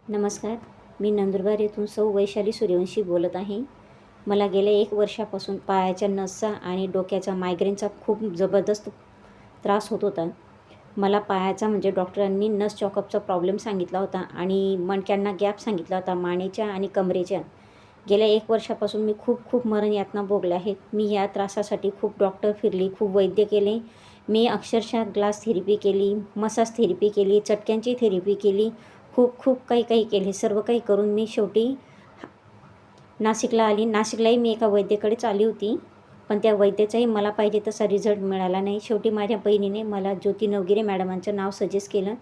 नमस्कार. मी नंदुरबार येथून सौ वैशाली सूर्यवंशी बोलत आहे. मला गेल्या 1 वर्षापासून पायाच्या नसचा आणि डोक्याचा मायग्रेनचा खूप जबरदस्त त्रास होत होता. मला पायाचा म्हणजे डॉक्टरांनी नस चॉकअपचा प्रॉब्लेम सांगितला होता आणि मणक्यांना गॅप सांगितला होता मानेच्या आणि कमरेच्या. गेल्या 1 वर्षापासून मी खूप मरण यातना भोगल्या आहेत. मी या त्रासासाठी खूप डॉक्टर फिरली, खूप वैद्य केले. मी अक्षरशः ग्लास थेरपी केली, मसाज थेरपी केली, चटक्यांची थेरपी केली. खूप काही केले. सर्व काही करून मी शेवटी नाशिकला आली. नाशिकलाही मी एका वैद्याकडेच आली होती, पण त्या वैद्याचाही मला पाहिजे तसा रिझल्ट मिळाला नाही. शेवटी माझ्या बहिणीने मला ज्योती नवगिरे मॅडमांचं नाव सजेस्ट केलं.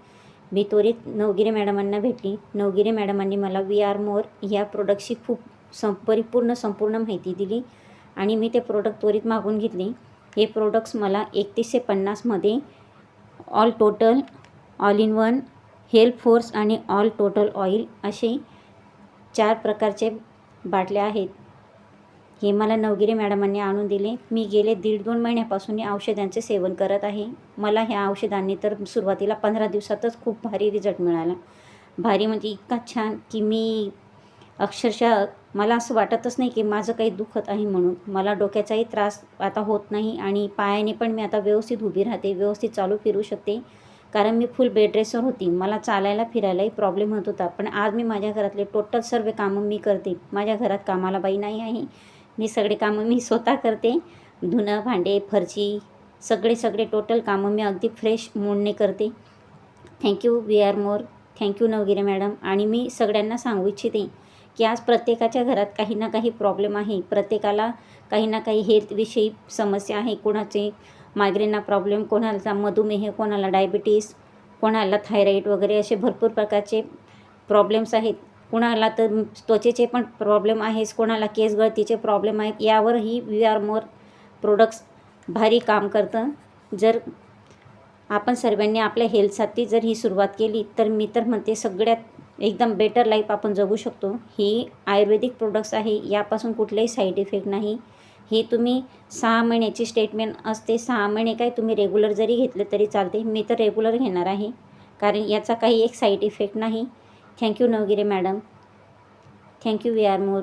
मी त्वरित नवगिरे मॅडमांना भेटली. नवगिरे मॅडमांनी मला VR मोर ह्या प्रोडक्टची खूप संपूर्ण माहिती दिली आणि मी ते प्रोडक्ट त्वरित मागवून घेतले. हे प्रोडक्ट्स मला 3150मध्ये all total, all in one, health force आणि ऑल टोटल ऑइल असे 4 प्रकारचे बाटल्या आहेत. हे मला नवगिरे मॅडमांनी आणून दिले. मी गेले 1.5-2 महिन्यापासून या औषधांचे सेवन करत आहे. मला ह्या औषधांनी तर सुरुवातीला 15 दिवसातच खूप भारी रिझल्ट मिळाला. भारी म्हणजे इतका छान की मी अक्षरशः मला असं वाटतच नाही की माझं काही दुखत आहे म्हणून. मला डोक्याचाही त्रास आता होत नाही आणि पायाने पण मी आता व्यवस्थित उभी राहते, व्यवस्थित चालू फिरू शकते. कारण मी फुल बेड रेस्टवर होती. मला चालायला फिरायलाही प्रॉब्लेम होत होता. पण आज मी माझ्या घरातले टोटल सर्व कामं मी करते. माझ्या घरात कामाला बाई नाही आहे. मी सगळे कामं मी स्वतः करते. धुणं, भांडे, फरशी सगळे टोटल कामं मी अगदी फ्रेश मूडने करते. थँक्यू VR मोर, थँक्यू नवगिरे मॅडम. आणि मी सगळ्यांना सांगू इच्छिते की आज प्रत्येकाच्या घरात काही ना काही प्रॉब्लेम आहे. प्रत्येकाला काही ना काही हेल्थविषयी समस्या आहे. कोणाचे मायग्रेनचा प्रॉब्लेम, कोणाला मधुमेह, कोणाला डायबिटीस, कोणाला थायरॉईड वगैरे असे भरपूर प्रकारचे प्रॉब्लेम्स आहेत. कोणाला तर त्वचेचे पण प्रॉब्लेम आहेत, कोणाला केस गळतीचे प्रॉब्लेम आहेत. यावरही VR मोर प्रोडक्ट्स भारी काम करतं. जर आपण सर्वांनी आपल्या हेल्थसाठी जर ही सुरुवात केली तर मी तर म्हणते सगळ्यात एकदम बेटर लाईफ आपण जगू शकतो. ही आयुर्वेदिक प्रोडक्ट्स आहे. यापासून कुठलाही साईड इफेक्ट नाही. हे तुम्ही 6 महिन्याची स्टेटमेंट असते. 6 महिने काय तुम्ही रेग्युलर जरी घेतले तरी चालते. मी तर रेग्युलर घेणार आहे कारण याचा काही एक साईड इफेक्ट नाही. Thank you Navgire madam. Thank you VR मोर.